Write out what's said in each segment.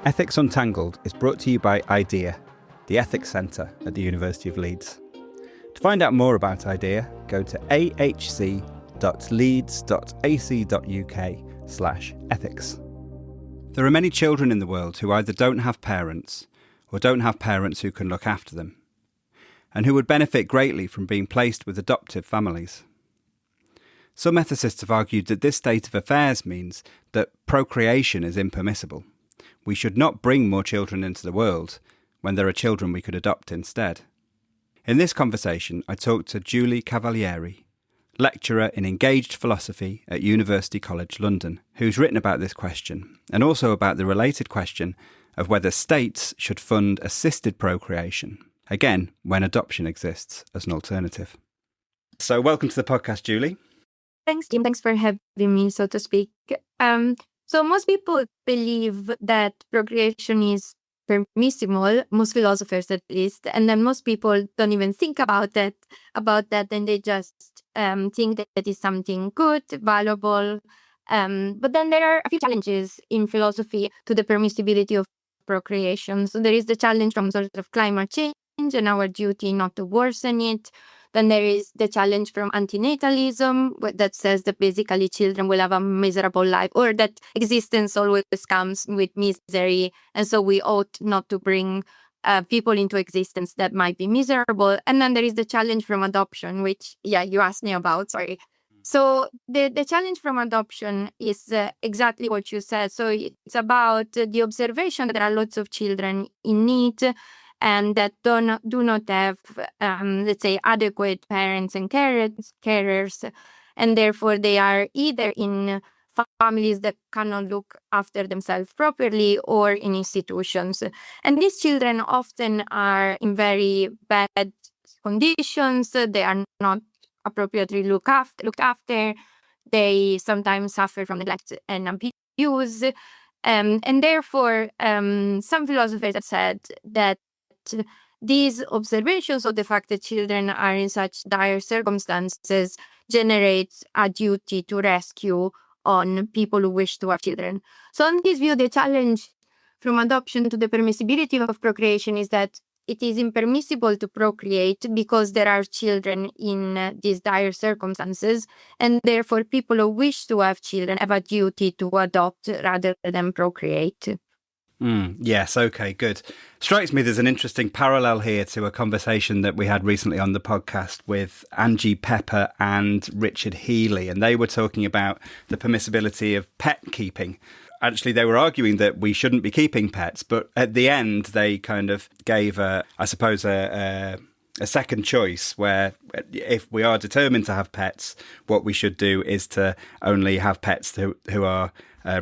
Ethics Untangled is brought to you by IDEA, the Ethics Centre at the University of Leeds. To find out more about IDEA, go to ahc.leeds.ac.uk/ethics. There are many children in the world who either don't have parents or don't have parents who can look after them, and who would benefit greatly from being placed with adoptive families. Some ethicists have argued that this state of affairs means that procreation is impermissible. We should not bring more children into the world when there are children we could adopt instead. In this conversation, I talked to Giuli Cavaliere, lecturer in engaged philosophy at University College London, who's written about this question, and also about the related question of whether states should fund assisted procreation, again, when adoption exists as an alternative. So welcome to the podcast, Giuli. Thanks, Jim. Thanks for having me, so to speak. So most people believe that procreation is permissible, most philosophers at least, and then most people don't even think about that, and they just think that it is something good, valuable. But then there are a few challenges in philosophy to the permissibility of procreation. So there is the challenge from sort of climate change and our duty not to worsen it. Then there is the challenge from antinatalism that says that basically children will have a miserable life, or that existence always comes with misery, and so we ought not to bring people into existence that might be miserable. And then there is the challenge from adoption, which, you asked me about, sorry. So the challenge from adoption is exactly what you said. So it's about the observation that there are lots of children in need and that do not have, let's say, adequate parents and carers, and therefore they are either in families that cannot look after themselves properly or in institutions. And these children often are in very bad conditions. They are not appropriately looked after. They sometimes suffer from neglect and abuse. And therefore, some philosophers have said that these observations of the fact that children are in such dire circumstances generates a duty to rescue on people who wish to have children. So in this view, the challenge from adoption to the permissibility of procreation is that it is impermissible to procreate because there are children in these dire circumstances, and therefore people who wish to have children have a duty to adopt rather than procreate. Yes, okay, good. Strikes me there's an interesting parallel here to a conversation that we had recently on the podcast with Angie Pepper and Richard Healy, and they were talking about the permissibility of pet keeping. Actually, they were arguing that we shouldn't be keeping pets, but at the end they kind of gave, a second choice where if we are determined to have pets, what we should do is to only have pets who are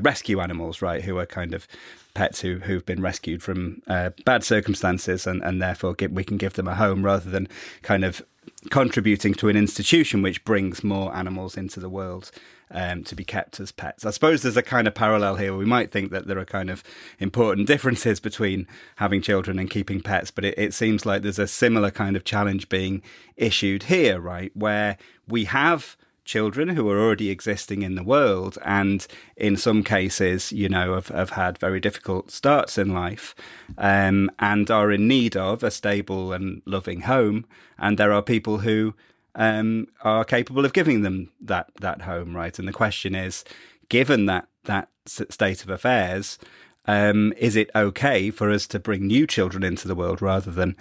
rescue animals, right, who are kind of pets who've been rescued from bad circumstances, and therefore we can give them a home rather than kind of contributing to an institution which brings more animals into the world to be kept as pets. I suppose there's a kind of parallel here. We might think that there are kind of important differences between having children and keeping pets, but it seems like there's a similar kind of challenge being issued here, right, where we have children who are already existing in the world and in some cases, have had very difficult starts in life and are in need of a stable and loving home. And there are people who are capable of giving them that home, right? And the question is, given that state of affairs, is it okay for us to bring new children into the world rather than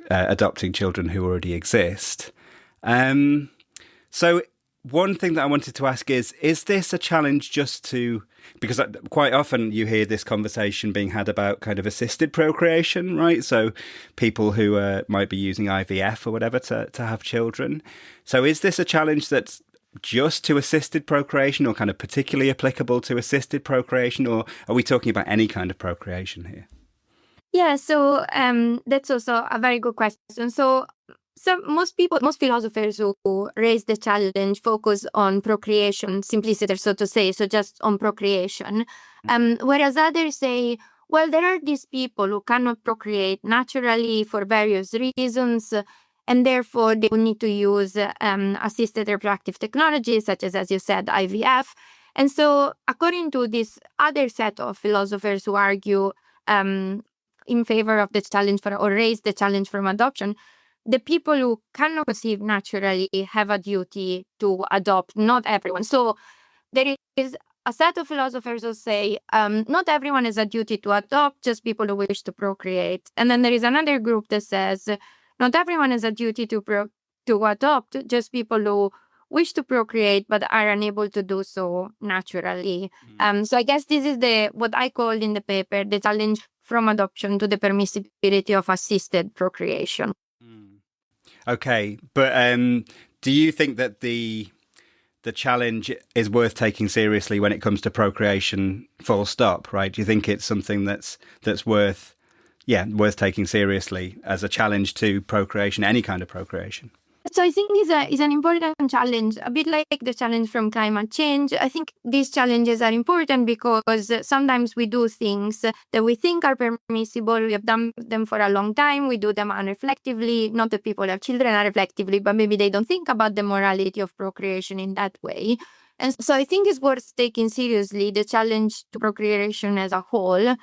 adopting children who already exist? So one thing that I wanted to ask is this a challenge because quite often you hear this conversation being had about kind of assisted procreation, right? So people who might be using IVF or whatever to have children. So is this a challenge that's just to assisted procreation or kind of particularly applicable to assisted procreation, or are we talking about any kind of procreation here? Yeah, so that's also a very good question. So most philosophers who raise the challenge focus on procreation, simpliciter, so to say, so just on procreation. Whereas others say, well, there are these people who cannot procreate naturally for various reasons, and therefore they will need to use assisted reproductive technologies, such as you said, IVF. And so, according to this other set of philosophers who argue in favor of the challenge for, or raise the challenge from adoption, the people who cannot conceive naturally have a duty to adopt, not everyone. So there is a set of philosophers who say not everyone has a duty to adopt, just people who wish to procreate. And then there is another group that says not everyone has a duty to adopt, just people who wish to procreate but are unable to do so naturally. So I guess this is what I call in the paper the challenge from adoption to the permissibility of assisted procreation. Okay, but do you think that the challenge is worth taking seriously when it comes to procreation, full stop, right? Do you think it's something that's worth taking seriously as a challenge to procreation, any kind of procreation? So I think is an important challenge, a bit like the challenge from climate change. I think these challenges are important because sometimes we do things that we think are permissible. We have done them for a long time. We do them unreflectively. Not that people have children unreflectively, but maybe they don't think about the morality of procreation in that way. And so I think it's worth taking seriously the challenge to procreation as a whole.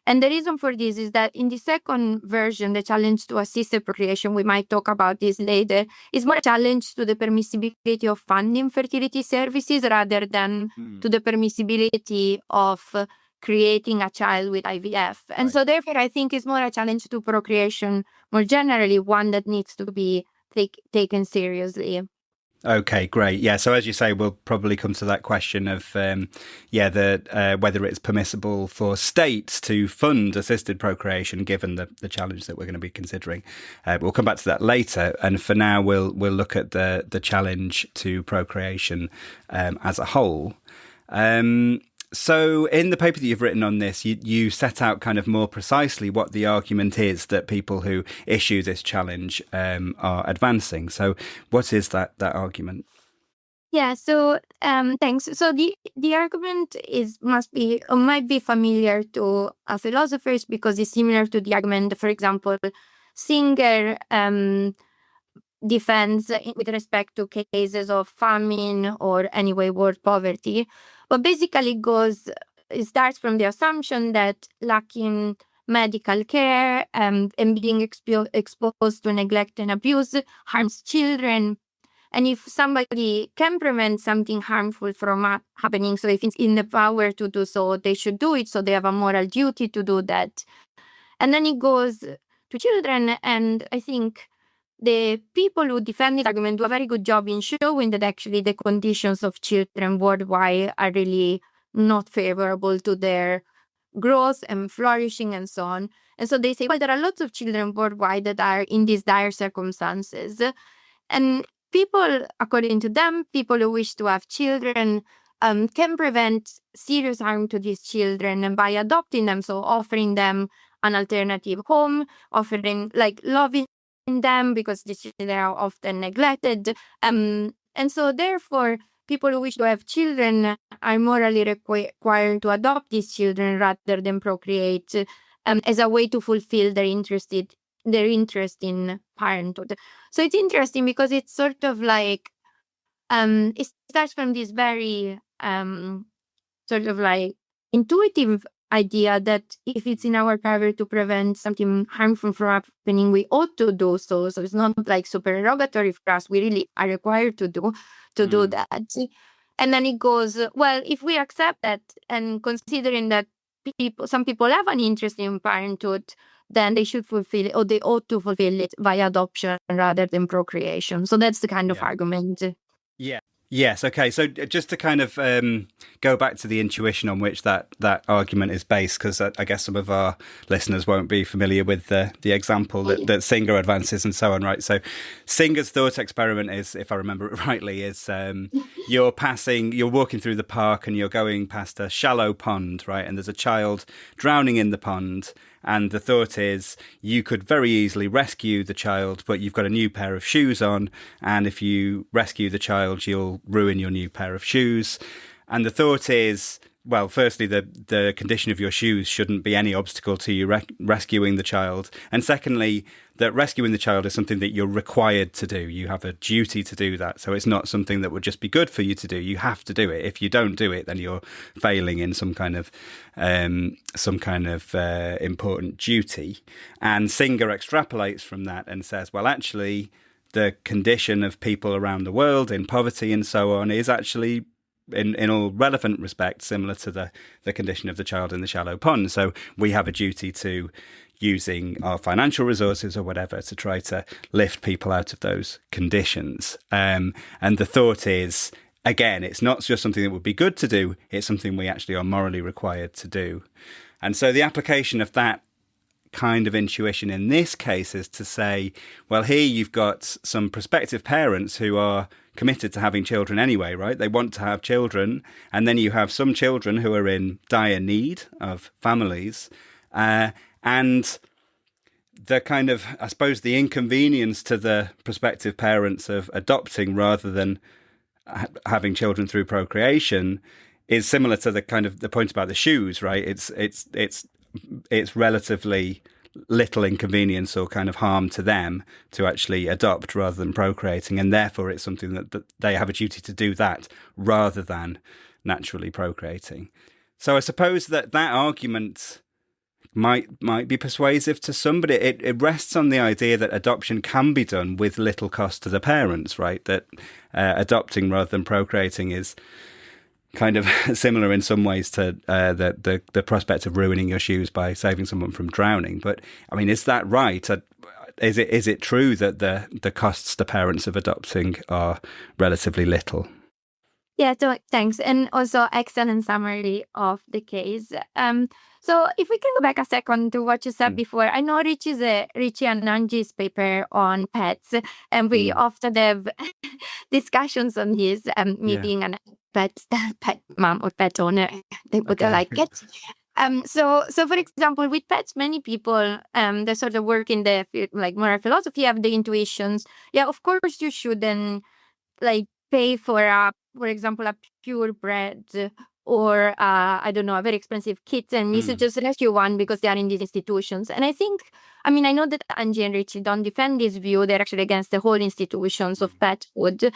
And the reason for this is that in the second version, the challenge to assisted procreation, we might talk about this later, is more a challenge to the permissibility of funding fertility services rather than to the permissibility of creating a child with IVF. And so therefore, I think it's more a challenge to procreation more generally, one that needs to be taken seriously. Okay, great. Yeah, so as you say, we'll probably come to that question of, whether it's permissible for states to fund assisted procreation, given the challenge that we're going to be considering. We'll come back to that later. And for now, we'll look at the challenge to procreation as a whole. So in the paper that you've written on this, you set out kind of more precisely what the argument is that people who issue this challenge are advancing. So what is that argument? Yeah, so thanks. So the argument might be familiar to philosophers because it's similar to the argument, for example, Singer defends with respect to cases of famine or anyway world poverty. But basically it starts from the assumption that lacking medical care and being exposed to neglect and abuse harms children. And if somebody can prevent something harmful from happening, so if it's in the power to do so, they should do it. So they have a moral duty to do that. And then it goes to children. And I think the people who defend this argument do a very good job in showing that actually the conditions of children worldwide are really not favorable to their growth and flourishing and so on. And so they say, well, there are lots of children worldwide that are in these dire circumstances. And people, according to them, people who wish to have children can prevent serious harm to these children and by adopting them, so offering them an alternative home, offering loving them because the children are often neglected. And so therefore, people who wish to have children are morally required to adopt these children rather than procreate as a way to fulfill their interest in parenthood. So it's interesting because it's sort of like it starts from this very sort of like intuitive idea that if it's in our power to prevent something harmful from happening, we ought to do so. So it's not like supererogatory for us. We really are required to do that. And then it goes, well, if we accept that and considering that some people have an interest in parenthood, then they should fulfill it, or they ought to fulfill it via adoption rather than procreation. So that's the kind of argument. Yeah. Yes. Okay. So just to kind of go back to the intuition on which that argument is based, because I guess some of our listeners won't be familiar with the example that Singer advances and so on, right? So Singer's thought experiment is, if I remember it rightly, is you're walking through the park and you're going past a shallow pond, right? And there's a child drowning in the pond. And the thought is you could very easily rescue the child, but you've got a new pair of shoes on. And if you rescue the child, you'll ruin your new pair of shoes. And the thought is well, firstly, the condition of your shoes shouldn't be any obstacle to you rescuing the child. And secondly, that rescuing the child is something that you're required to do. You have a duty to do that. So it's not something that would just be good for you to do. You have to do it. If you don't do it, then you're failing in some kind of important duty. And Singer extrapolates from that and says, well, actually, the condition of people around the world in poverty and so on is actually in all relevant respects similar to the condition of the child in the shallow pond. So we have a duty to using our financial resources or whatever to try to lift people out of those conditions. And the thought is, again, it's not just something that would be good to do, it's something we actually are morally required to do. And so the application of that kind of intuition in this case is to say, well, here you've got some prospective parents who are committed to having children anyway, right? They want to have children. And then you have some children who are in dire need of families. And the kind of, I suppose, the inconvenience to the prospective parents of adopting rather than having children through procreation is similar to the kind of the point about the shoes, right? It's relatively little inconvenience or kind of harm to them to actually adopt rather than procreating, and therefore it's something that they have a duty to do that rather than naturally procreating. So I suppose that argument might be persuasive to somebody. It rests on the idea that adoption can be done with little cost to the parents, right? That adopting rather than procreating is kind of similar in some ways to the prospect of ruining your shoes by saving someone from drowning. But I mean, is that right? Is it true that the costs to parents of adopting are relatively little? Yeah, so thanks. And also excellent summary of the case. So if we can go back a second to what you said before, I know Richie and Angi's paper on pets, and we often have discussions on his meeting and pet mom or pet owner. They would like it. So for example, with pets, many people that sort of work in the like moral philosophy have the intuitions. Yeah, of course you shouldn't like pay for example, a purebred or I don't know, a very expensive kitten. You should just rescue one because they are in these institutions. And I know that Angie and Richie don't defend this view. They're actually against the whole institutions of pethood.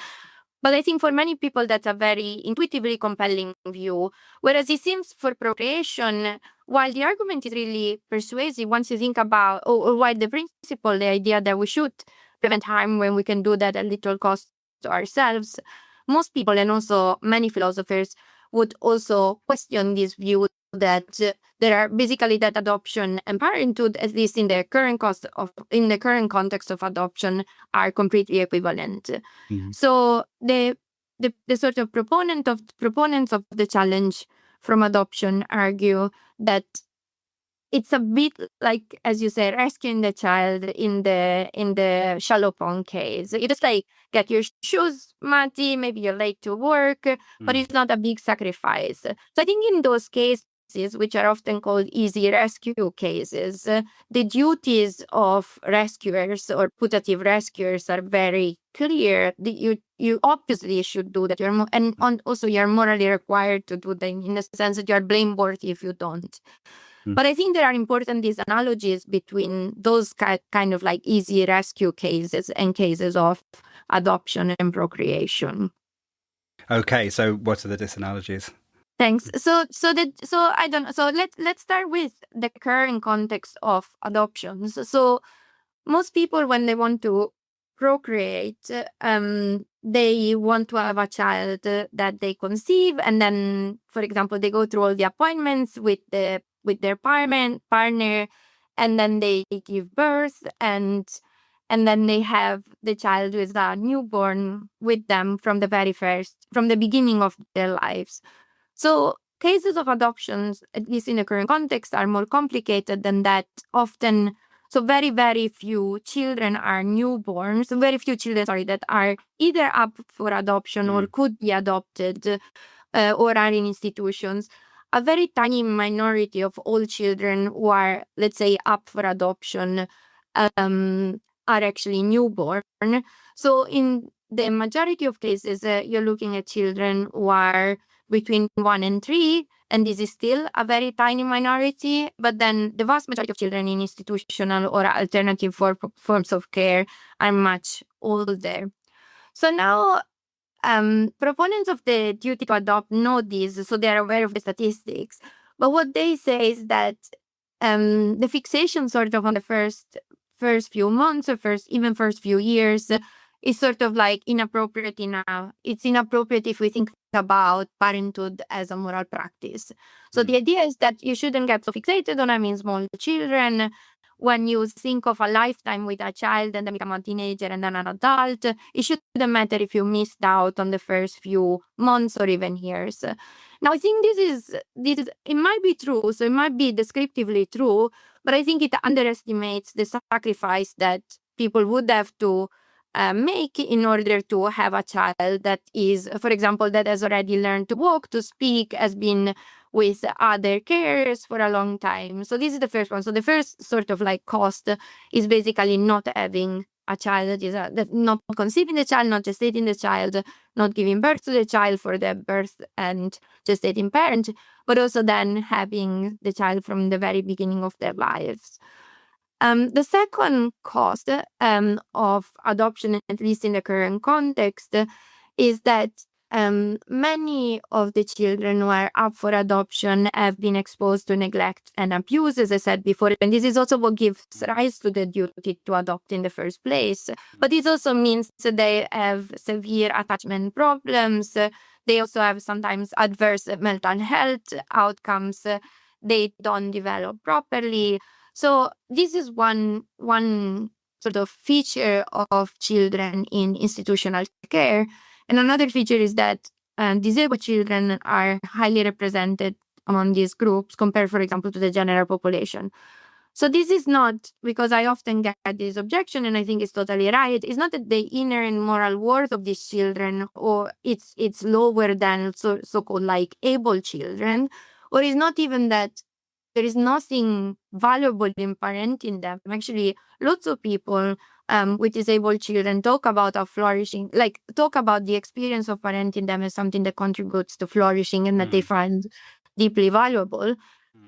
But I think for many people, that's a very intuitively compelling view. Whereas it seems for procreation, while the argument is really persuasive, once you think about, or while the principle, the idea that we should prevent harm when we can do that at little cost to ourselves, most people and also many philosophers would also question this view that there are basically that adoption and parenthood, at least in the current context of adoption, are completely equivalent. So the sort of proponents of the challenge from adoption argue that it's a bit like, as you say, rescuing the child in the shallow pond case. You just like get your shoes muddy, maybe you're late to work, but it's not a big sacrifice. So I think in those cases, which are often called easy rescue cases, the duties of rescuers or putative rescuers are very clear. You obviously should do that. Also you're morally required to do them in the sense that you are blameworthy if you don't. But I think there are important these analogies between those kind of like easy rescue cases and cases of adoption and procreation. Okay, so what are the disanalogies? Thanks. So I don't know. So let's start with the current context of adoptions. So most people, when they want to procreate, they want to have a child that they conceive, and then, for example, they go through all the appointments with their partner, and then they give birth, and then they have the child with a newborn with them from the beginning of their lives. So cases of adoptions, at least in the current context, are more complicated than that. Often, so very, very few children are newborns. Very few children, that are either up for adoption or could be adopted or are in institutions. A very tiny minority of all children who are, let's say, up for adoption are actually newborn. So in the majority of cases, you're looking at children who are between 1 and 3, and this is still a very tiny minority, but then the vast majority of children in institutional or alternative forms of care are much older. So now proponents of the duty to adopt know this, so they are aware of the statistics. But what they say is that the fixation sort of on the first few months or first few years is sort of like inappropriate enough. It's inappropriate if we think about parenthood as a moral practice. So the idea is that you shouldn't get so fixated on having small children. When you think of a lifetime with a child and then become a teenager and then an adult, it shouldn't matter if you missed out on the first few months or even years. Now, I think this is it might be true, so it might be descriptively true, but I think it underestimates the sacrifice that people would have to make in order to have a child that is, for example, that has already learned to walk, to speak, has been with other carers for a long time. So this is the first one. So the first sort of like cost is basically not having a child, that is not conceiving the child, not gestating the child, not giving birth to the child for the birth and gestating parent, but also then having the child from the very beginning of their lives. The second cost of adoption, at least in the current context, is that many of the children who are up for adoption have been exposed to neglect and abuse, as I said before. And this is also what gives rise to the duty to adopt in the first place. But it also means that they have severe attachment problems. They also have sometimes adverse mental health outcomes. They don't develop properly. So this is one sort of feature of children in institutional care. And another feature is that disabled children are highly represented among these groups compared, for example, to the general population. So this is not, because I often get this objection, and I think it's totally right, it's not that the inherent moral worth of these children or it's lower than so-called like able children, or it's not even that there is nothing valuable in parenting them. Actually, lots of people with disabled children talk about talk about the experience of parenting them as something that contributes to flourishing and that they find deeply valuable.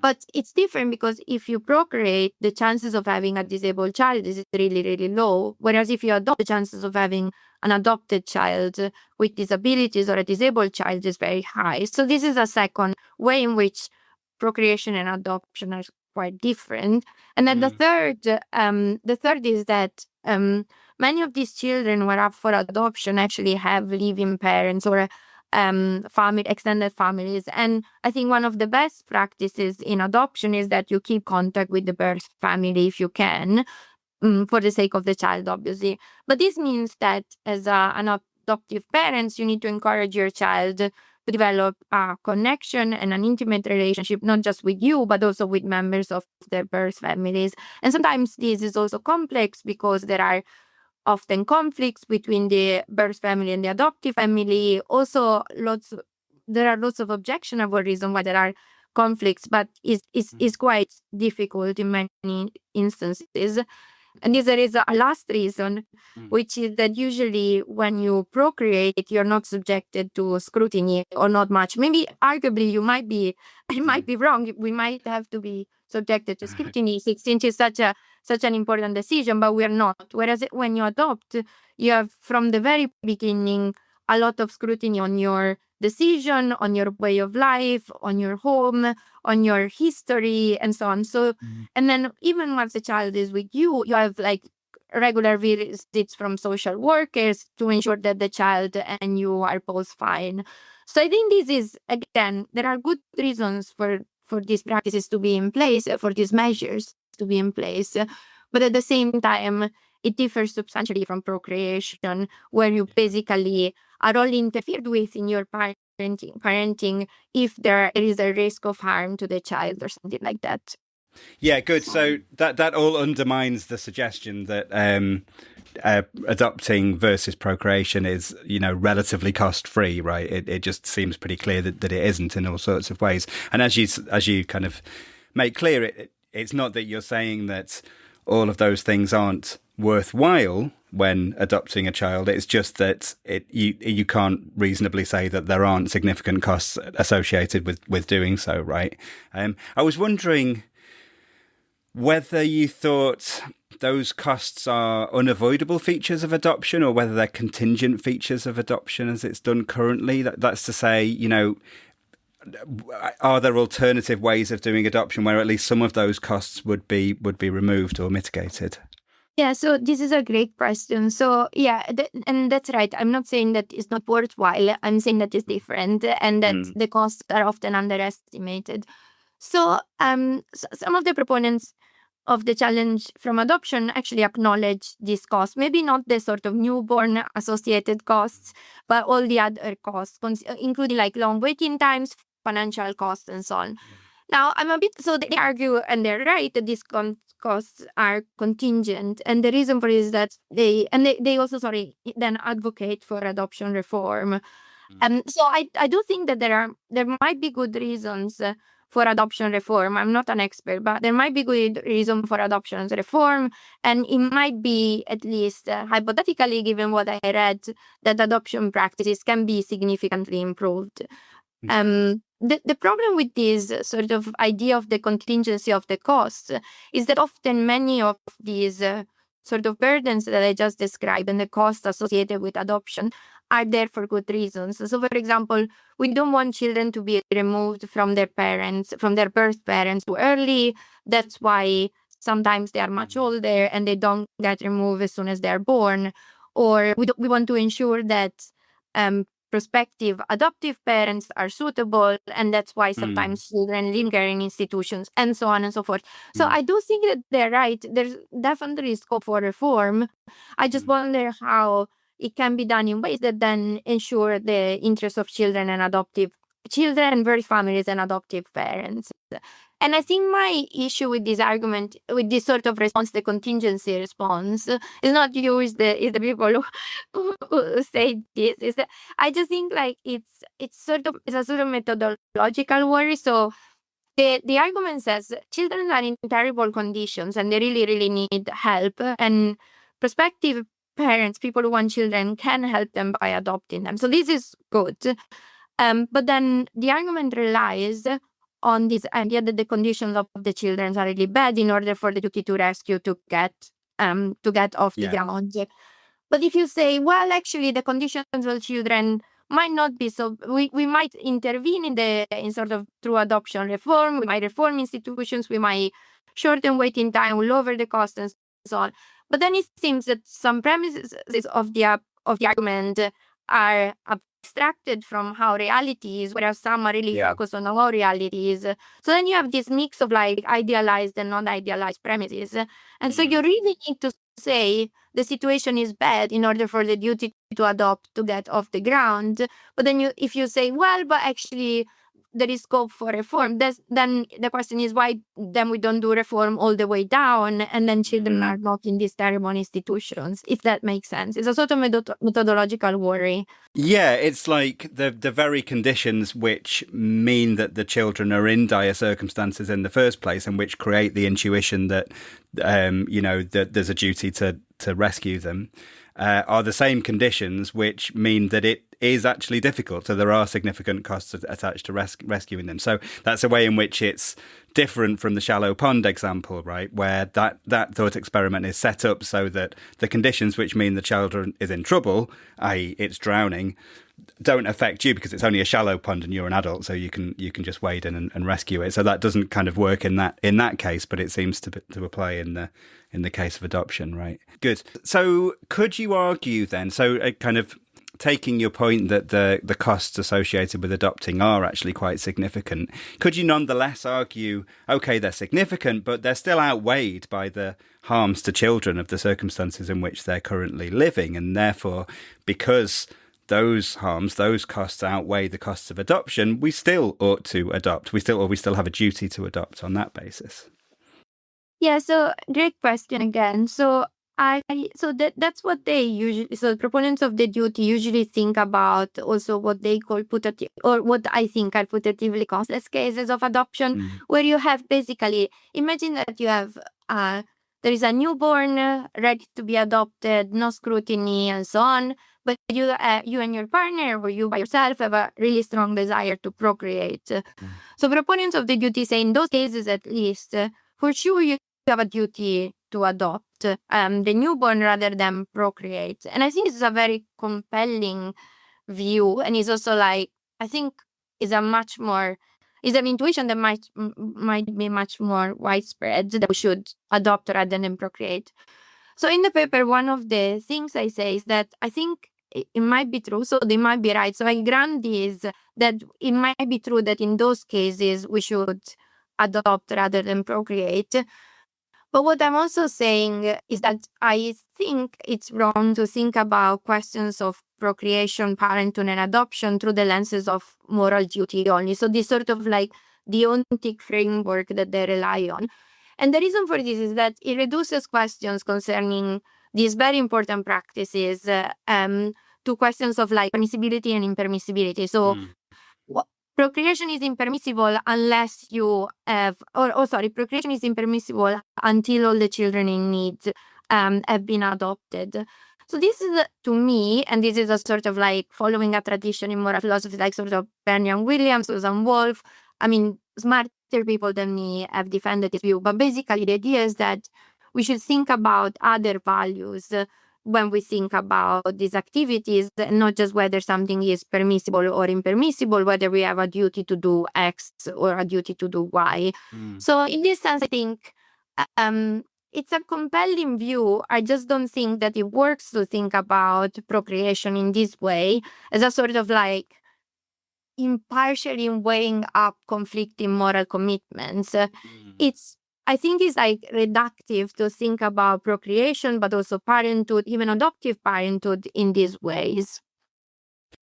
But it's different because if you procreate, the chances of having a disabled child is really, really low. Whereas if you adopt, the chances of having an adopted child with disabilities or a disabled child is very high. So this is a second way in which procreation and adoption are quite different. And then the third is that many of these children who are up for adoption actually have living parents or extended families. And I think one of the best practices in adoption is that you keep contact with the birth family if you can, for the sake of the child, obviously. But this means that as an adoptive parents, you need to encourage your child to develop a connection and an intimate relationship, not just with you, but also with members of their birth families. And sometimes this is also complex because there are often conflicts between the birth family and the adoptive family. Also, there are lots of objectionable reasons why there are conflicts, but it's quite difficult in many instances. And there is a last reason, which is that usually when you procreate, you're not subjected to scrutiny or not much. Maybe arguably I might be wrong. We might have to be subjected to scrutiny since it's such an important decision, but we're not. Whereas when you adopt, you have from the very beginning a lot of scrutiny on your decision, on your way of life, on your home, on your history, and so on. So, and then even once the child is with you, you have like regular visits from social workers to ensure that the child and you are both fine. So I think this is, again, there are good reasons for these practices to be in place, for these measures to be in place. But at the same time, it differs substantially from procreation, where you basically are only interfered with in your parenting if there is a risk of harm to the child or something like that. Yeah, good. So that all undermines the suggestion that adopting versus procreation is, relatively cost-free, right? It just seems pretty clear that it isn't in all sorts of ways. And as you kind of make clear, it's not that you're saying that all of those things aren't worthwhile, when adopting a child. It's just that you can't reasonably say that there aren't significant costs associated with doing so, right? I was wondering whether you thought those costs are unavoidable features of adoption or whether they're contingent features of adoption as it's done currently. That's to say, are there alternative ways of doing adoption where at least some of those costs would be removed or mitigated? Yeah, so this is a great question. So yeah, and that's right. I'm not saying that it's not worthwhile. I'm saying that it's different and that the costs are often underestimated. So some of the proponents of the challenge from adoption actually acknowledge these costs, maybe not the sort of newborn associated costs, but all the other costs, including like long waiting times, financial costs, and so on. Now, so they argue, and they're right, that these costs are contingent. And the reason for it is that they also, then advocate for adoption reform. So I do think that there might be good reasons for adoption reform. I'm not an expert, but there might be good reason for adoption reform. And it might be, at least hypothetically, given what I read, that adoption practices can be significantly improved. The problem with this sort of idea of the contingency of the costs is that often many of these sort of burdens that I just described and the costs associated with adoption are there for good reasons. So, for example, we don't want children to be removed from their parents, from their birth parents too early. That's why sometimes they are much older and they don't get removed as soon as they're born. Or we want to ensure that prospective adoptive parents are suitable, and that's why sometimes children linger in institutions, and so on and so forth. So I do think that they're right. There's definitely scope for reform. I just wonder how it can be done in ways that then ensure the interests of children and birth families and adoptive parents. And I think my issue with this argument, with this sort of response, the contingency response, is not you, is the people who say this. Is that I just think like it's a sort of methodological worry. So the argument says children are in terrible conditions and they really, really need help. And prospective parents, people who want children, can help them by adopting them. So this is good. But then the argument relies on this idea that the conditions of the children are really bad in order for the duty to rescue to get off the ground. But if you say, well, actually the conditions of children might not be so, we might intervene in sort of through adoption reform, we might reform institutions, we might shorten waiting time, lower the cost, and so on. But then it seems that some premises of the argument are abstracted from how reality is, whereas some are really focused on how reality is. So then you have this mix of like idealized and non-idealized premises. And so you really need to say the situation is bad in order for the duty to adopt to get off the ground. But then if you say, well, but actually there is scope for reform, then the question is why then we don't do reform all the way down and then children are not in these terrible institutions, if that makes sense. It's a sort of methodological worry. Yeah, it's like the very conditions which mean that the children are in dire circumstances in the first place and which create the intuition that that there's a duty to rescue them are the same conditions which mean that it is actually difficult. So there are significant costs attached to rescuing them. So that's a way in which it's different from the shallow pond example, right? Where that thought experiment is set up so that the conditions which mean the child is in trouble, i.e. it's drowning, don't affect you because it's only a shallow pond and you're an adult, so you can just wade in and rescue it. So that doesn't kind of work in that case, but it seems to apply in the case of adoption, right? Good. So could you argue then, kind of taking your point that the costs associated with adopting are actually quite significant, could you nonetheless argue, okay, they're significant, but they're still outweighed by the harms to children of the circumstances in which they're currently living, and therefore, because those harms, those costs outweigh the costs of adoption, we still ought to adopt. We still have a duty to adopt on that basis. Yeah, so great question again. So that's what they usually, so proponents of the duty usually think about also what they call putative, or what I think are putatively costless cases of adoption, where you have basically, imagine that you have there is a newborn ready to be adopted, no scrutiny and so on, but you and your partner or you by yourself have a really strong desire to procreate. So proponents of the duty say in those cases at least, for sure you have a duty to adopt the newborn rather than procreate. And I think it's a very compelling view, and it's also like, I think is a much more is an intuition that might be much more widespread, that we should adopt rather than procreate. So in the paper, one of the things I say is that I think it might be true, so they might be right. So I grant this, that it might be true that in those cases we should adopt rather than procreate. But what I'm also saying is that I think it's wrong to think about questions of procreation, parenthood, and adoption through the lenses of moral duty only. So this sort of like deontic framework that they rely on. And the reason for this is that it reduces questions concerning these very important practices to questions of like permissibility and impermissibility. So procreation is impermissible unless you have, procreation is impermissible until all the children in need have been adopted. So this is, to me, and this is a sort of like following a tradition in moral philosophy, like sort of Benjamin Williams, Susan Wolf. I mean, smarter people than me have defended this view, but basically the idea is that we should think about other values when we think about these activities, not just whether something is permissible or impermissible, whether we have a duty to do X or a duty to do Y. So in this sense, I think it's a compelling view. I just don't think that it works to think about procreation in this way as a sort of like impartially weighing up conflicting moral commitments. I think it's like reductive to think about procreation, but also parenthood, even adoptive parenthood, in these ways.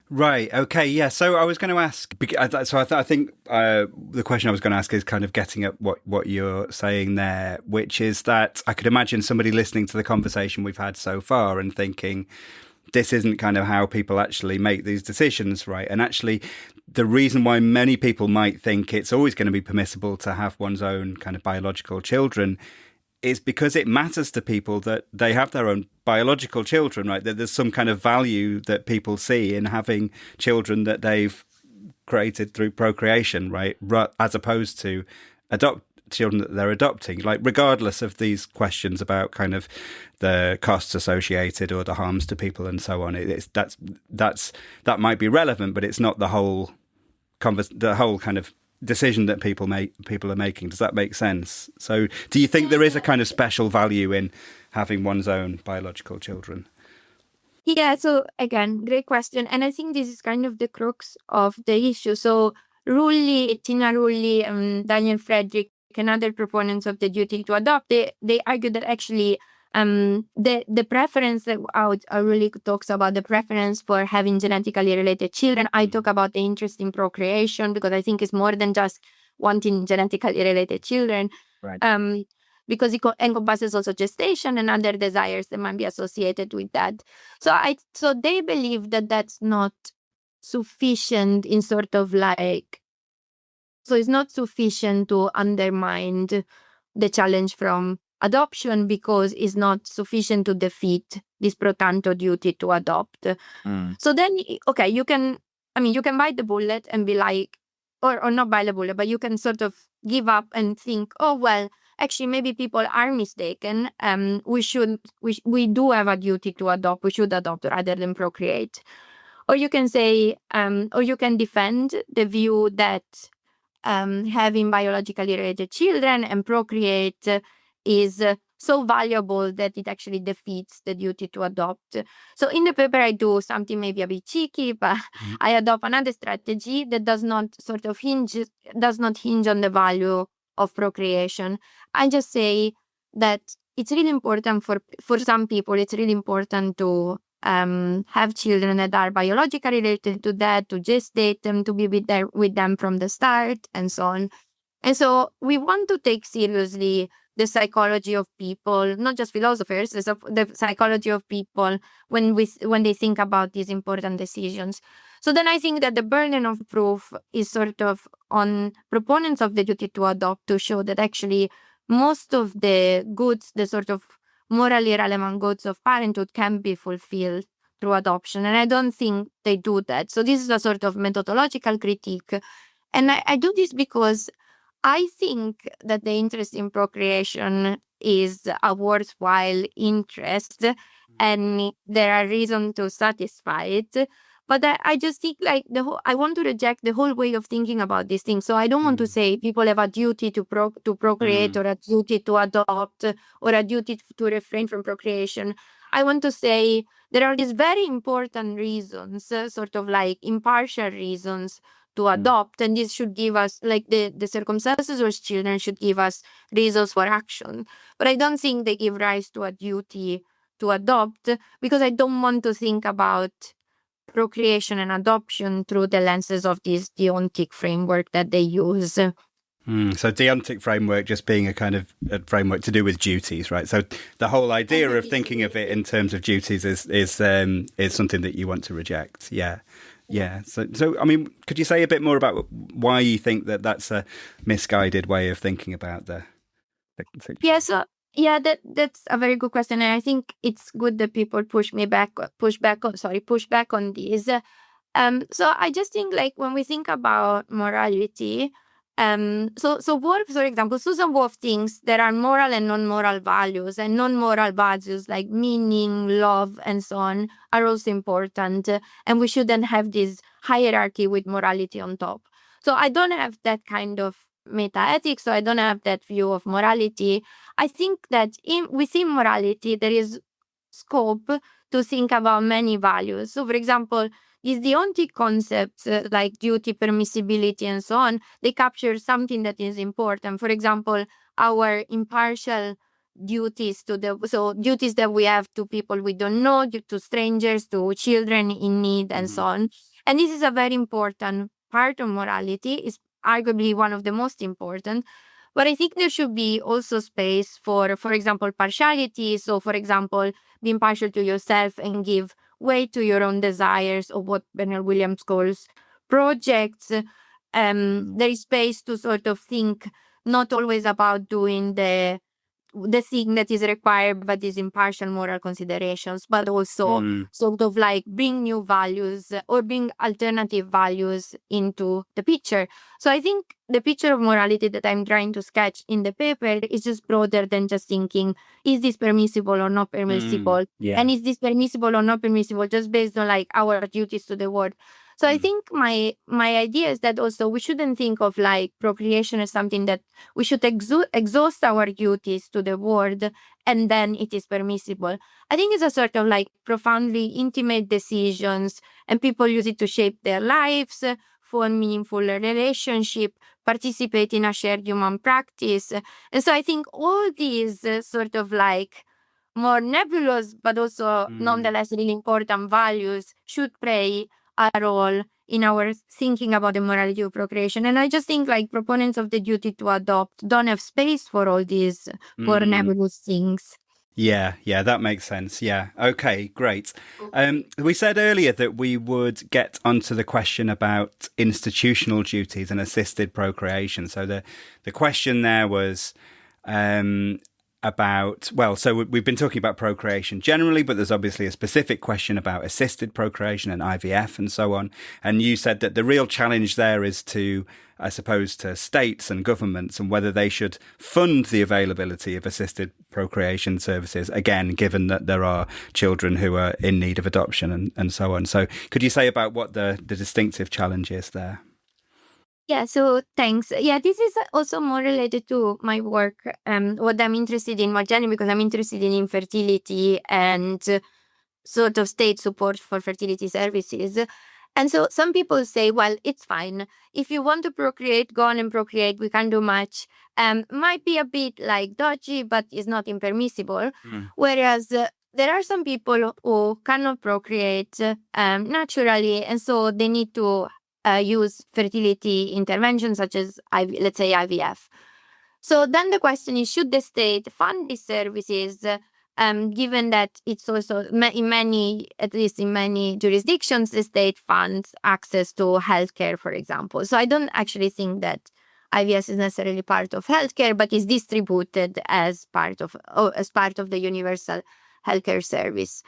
Right. Okay. Yeah. So I was going to ask. I think the question I was going to ask is kind of getting at what you're saying there, which is that I could imagine somebody listening to the conversation we've had so far and thinking, this isn't kind of how people actually make these decisions, right? And actually, the reason why many people might think it's always going to be permissible to have one's own kind of biological children is because it matters to people that they have their own biological children, right? That there's some kind of value that people see in having children that they've created through procreation, right? As opposed to children that they're adopting, like regardless of these questions about kind of the costs associated or the harms to people and so on. That might be relevant, but it's not the whole kind of decision that people are making. Does that make sense? So do you think there is a kind of special value in having one's own biological children? Yeah, so again, great question. And I think this is kind of the crux of the issue. So Tina Rulli, Daniel Frederick, and other proponents of the duty to adopt, they argue that actually the preference that Rulli talks about, the preference for having genetically related children. I talk about the interest in procreation because I think it's more than just wanting genetically related children. Right. Because it encompasses also gestation and other desires that might be associated with that. So they believe that that's not sufficient in sort of like, so it's not sufficient to undermine the challenge from adoption because it's not sufficient to defeat this pro tanto duty to adopt. So then, okay, you can bite the bullet and be like, or not bite the bullet, but you can sort of give up and think, oh, well, actually, maybe people are mistaken. We do have a duty to adopt. We should adopt rather than procreate. Or you can say, or you can defend the view that having biologically related children and procreate is so valuable that it actually defeats the duty to adopt. So in the paper, I do something maybe a bit cheeky, but I adopt another strategy that does not hinge on the value of procreation. I just say that it's really important for some people. It's really important to have children that are biologically related to that, to gestate them, to be with them from the start, and so on. And so we want to take seriously the psychology of people, not just philosophers, the psychology of people when they think about these important decisions. So then I think that the burden of proof is sort of on proponents of the duty to adopt to show that actually most of the goods, the sort of morally relevant goods of parenthood, can be fulfilled through adoption. And I don't think they do that. So this is a sort of methodological critique. And I do this because I think that the interest in procreation is a worthwhile interest and there are reasons to satisfy it. But I just think like I want to reject the whole way of thinking about these things. So I don't want to say people have a duty to procreate or a duty to adopt or a duty to refrain from procreation. I want to say there are these very important reasons, sort of like impartial reasons to adopt, and this should give us like the circumstances of children should give us reasons for action. But I don't think they give rise to a duty to adopt because I don't want to think about procreation and adoption through the lenses of this deontic framework that they use. So deontic framework just being a kind of a framework to do with duties, right? So the whole idea of thinking of it in terms of duties is something that you want to reject. Yeah. Yeah. So I mean, could you say a bit more about why you think that that's a misguided way of thinking about the situation? Yeah, that's a very good question, and I think it's good that people push back on this. So I just think like when we think about morality, so Wolf, for example, Susan Wolf thinks there are moral and non-moral values, and non-moral values like meaning, love, and so on are also important, and we shouldn't have this hierarchy with morality on top. So I don't have that kind of meta-ethics, so I don't have that view of morality. I think that within morality, there is scope to think about many values. So, for example, these deontic concepts like duty, permissibility, and so on, they capture something that is important. For example, our impartial duties duties that we have to people we don't know, to strangers, to children in need, and so on. And this is a very important part of morality. It's arguably one of the most important. But I think there should be also space for example, partiality. So, for example, being partial to yourself and give way to your own desires, or what Bernard Williams calls projects. There is space to sort of think not always about doing the thing that is required by these impartial moral considerations, but also sort of like bring new values or bring alternative values into the picture. So I think the picture of morality that I'm trying to sketch in the paper is just broader than just thinking, is this permissible or not permissible? And is this permissible or not permissible just based on like our duties to the world? So I think my idea is that also we shouldn't think of like procreation as something that we should exhaust our duties to the world and then it is permissible. I think it's a sort of like profoundly intimate decisions, and people use it to shape their lives, form meaningful relationship, participate in a shared human practice. And so I think all these sort of like more nebulous but also nonetheless really important values should play a role in our thinking about the morality of procreation. And I just think like proponents of the duty to adopt don't have space for all these more nebulous things. Yeah, that makes sense. Yeah. Okay, great. We said earlier that we would get onto the question about institutional duties and assisted procreation. So the question there was about, so we've been talking about procreation generally, but there's obviously a specific question about assisted procreation and IVF and so on. And you said that the real challenge there is to, I suppose, to states and governments and whether they should fund the availability of assisted procreation services, again, given that there are children who are in need of adoption and so on. So could you say about what the distinctive challenge is there? Yeah, so thanks. Yeah, this is also more related to my work, what I'm interested in more generally, because I'm interested in infertility and sort of state support for fertility services. And so some people say, well, it's fine. If you want to procreate, go on and procreate. We can't do much. Might be a bit like dodgy, but is not impermissible. Whereas there are some people who cannot procreate naturally, and so they need to use fertility interventions such as, let's say, IVF. So then the question is, should the state fund these services, given that it's also at least in many jurisdictions, the state funds access to healthcare, for example. So I don't actually think that IVF is necessarily part of healthcare, but is distributed as part of the universal healthcare service.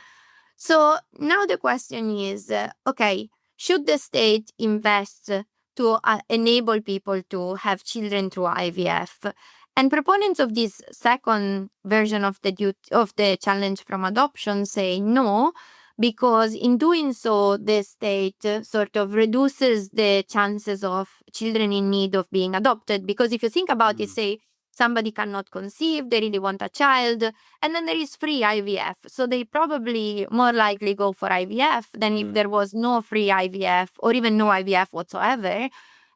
So now the question is, okay, should the state invest to enable people to have children through IVF? And proponents of this second version of the challenge from adoption say no, because in doing so, the state sort of reduces the chances of children in need of being adopted. Because if you think about it, say somebody cannot conceive, they really want a child, and then there is free IVF. So they probably more likely go for IVF than if there was no free IVF or even no IVF whatsoever.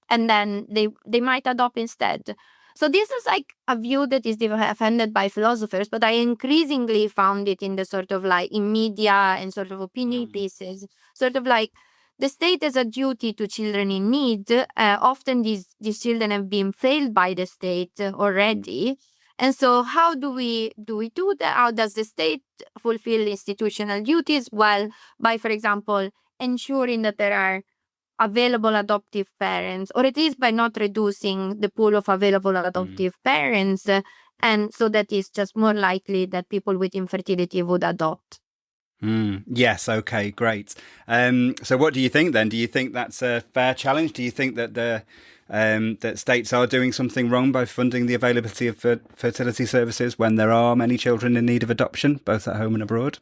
And then they might adopt instead. So this is like a view that is defended by philosophers, but I increasingly found it in the sort of like in media and sort of opinion pieces, sort of like the state has a duty to children in need. Often these children have been failed by the state already. And so how do we do that? How does the state fulfill institutional duties? Well, by, for example, ensuring that there are available adoptive parents, or at least by not reducing the pool of available adoptive parents. And so that is just more likely that people with infertility would adopt. Yes. Okay. Great. So, what do you think then? Do you think that's a fair challenge? Do you think that that states are doing something wrong by funding the availability of fertility services when there are many children in need of adoption, both at home and abroad?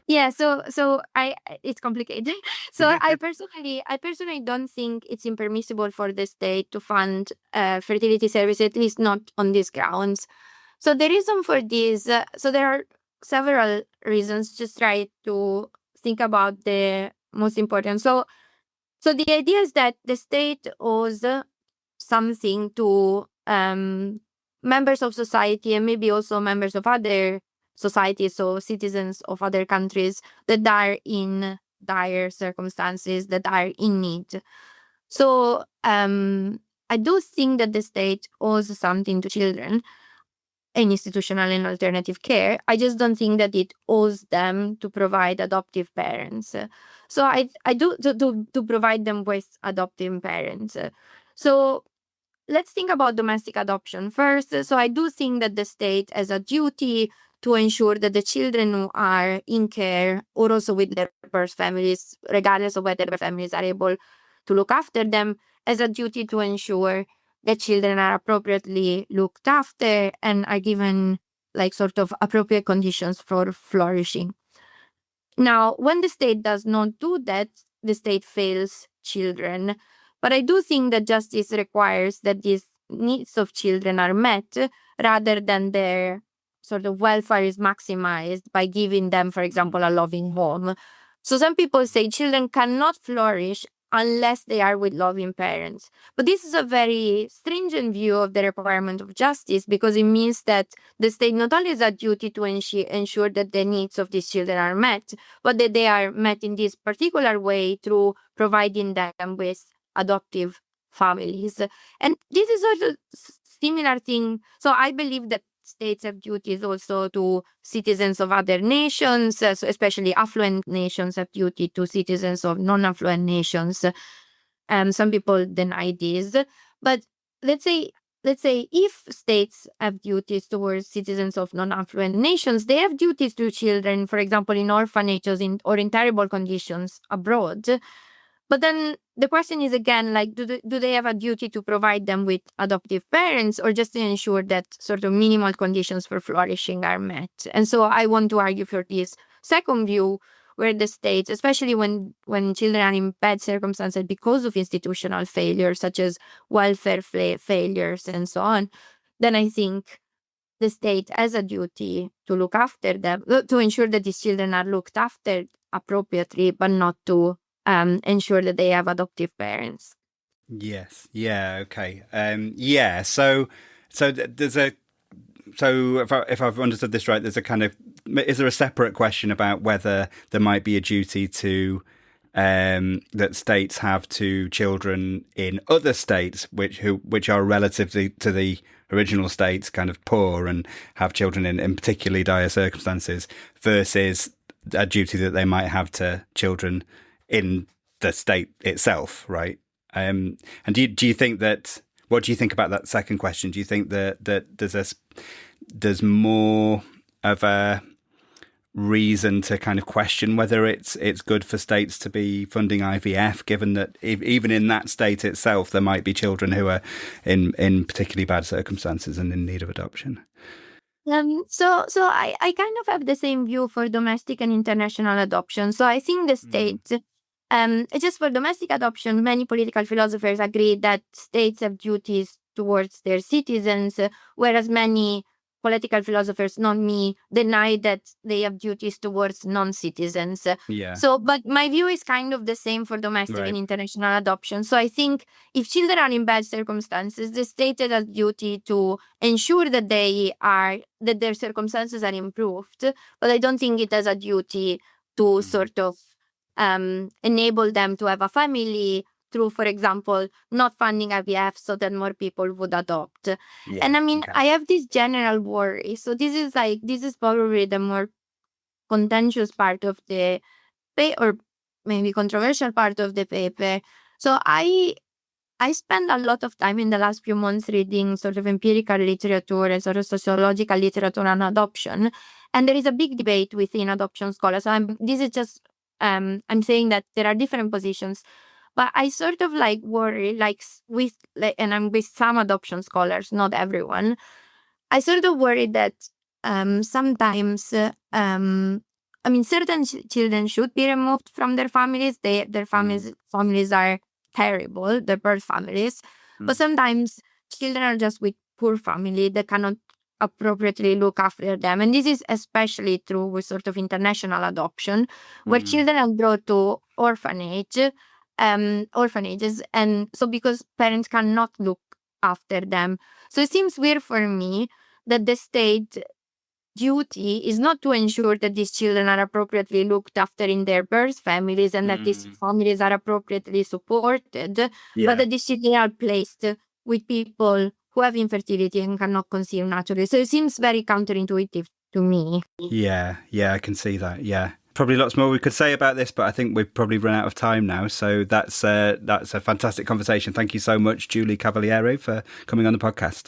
Yeah, so it's complicated. So I personally don't think it's impermissible for the state to fund fertility services, at least not on these grounds. So the reason for this, so there are several reasons. Just try to think about the most important. So the idea is that the state owes something to members of society and maybe also members of other societies, so citizens of other countries that are in dire circumstances, that are in need. So I do think that the state owes something to children in institutional and alternative care. I just don't think that it owes them to provide adoptive parents. So I do to provide them with adoptive parents. So let's think about domestic adoption first. So I do think that the state has a duty to ensure that the children who are in care or also with their birth families, regardless of whether their families are able to look after them, has a duty to ensure that children are appropriately looked after and are given like sort of appropriate conditions for flourishing. Now, when the state does not do that, the state fails children. But I do think that justice requires that these needs of children are met rather than their sort of welfare is maximized by giving them, for example, a loving home. So some people say children cannot flourish unless they are with loving parents. But this is a very stringent view of the requirement of justice, because it means that the state not only has a duty to ensure that the needs of these children are met, but that they are met in this particular way through providing them with adoptive families. And this is also similar thing. So I believe that states have duties also to citizens of other nations, so especially affluent nations have duty to citizens of non-affluent nations. Some people deny this, but let's say if states have duties towards citizens of non-affluent nations, they have duties to children, for example, in orphanages or in terrible conditions abroad. But then the question is again, like, do they have a duty to provide them with adoptive parents, or just to ensure that sort of minimal conditions for flourishing are met? And so I want to argue for this second view, where the state, especially when children are in bad circumstances because of institutional failures, such as welfare failures and so on, then I think the state has a duty to look after them, to ensure that these children are looked after appropriately, but not to ensure that they have adoptive parents. Yes. Yeah. Okay. Yeah. So there's a. So if I've understood this right, there's a kind of, is there a separate question about whether there might be a duty to that states have to children in other states which are relatively to the original states kind of poor and have children in particularly dire circumstances, versus a duty that they might have to children in the state itself, right? And do you think that What do you think about that second question? Do you think that there's more of a reason to kind of question whether it's good for states to be funding IVF, given that even in that state itself there might be children who are in particularly bad circumstances and in need of adoption? So I kind of have the same view for domestic and international adoption. So I think the states, just for domestic adoption, many political philosophers agree that states have duties towards their citizens, whereas many political philosophers, not me, deny that they have duties towards non-citizens. Yeah. So, but my view is kind of the same for domestic and international adoption. So I think if children are in bad circumstances, the state has a duty to ensure that their circumstances are improved. But I don't think it has a duty to sort of enable them to have a family through, for example, not funding IVF so that more people would adopt. Yeah, and I mean, okay. I have this general worry. So this is probably the more contentious part of the paper, or maybe controversial part of the paper. So I spent a lot of time in the last few months reading sort of empirical literature and sort of sociological literature on adoption. And there is a big debate within adoption scholars. So I'm saying that there are different positions. But I sort of worry, and I'm with some adoption scholars, not everyone. I sort of worry that sometimes, certain children should be removed from their families. Their families are terrible, their birth families. But sometimes children are just with poor family that cannot appropriately look after them. And this is especially true with sort of international adoption, where children are brought to orphanages, and so because parents cannot look after them. So it seems weird for me that the state duty is not to ensure that these children are appropriately looked after in their birth families and that these families are appropriately supported, but that these children are placed with people who have infertility and cannot conceive naturally. So it seems very counterintuitive to me. Yeah, I can see that. Yeah. Probably lots more we could say about this, but I think we've probably run out of time now. So that's a fantastic conversation. Thank you so much, Giuli Cavaliere, for coming on the podcast.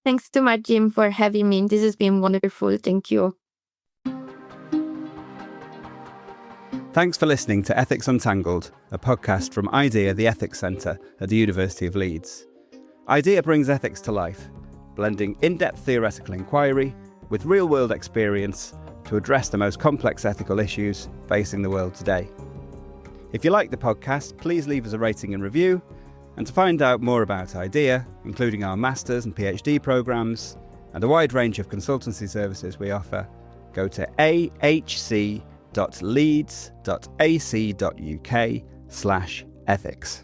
Thanks so much, Jim, for having me. This has been wonderful. Thank you. Thanks for listening to Ethics Untangled, a podcast from IDEA, the Ethics Centre at the University of Leeds. IDEA brings ethics to life, blending in-depth theoretical inquiry with real-world experience to address the most complex ethical issues facing the world today. If you like the podcast, please leave us a rating and review. And to find out more about IDEA, including our Masters and PhD programmes and a wide range of consultancy services we offer, go to ahc.leeds.ac.uk/ethics.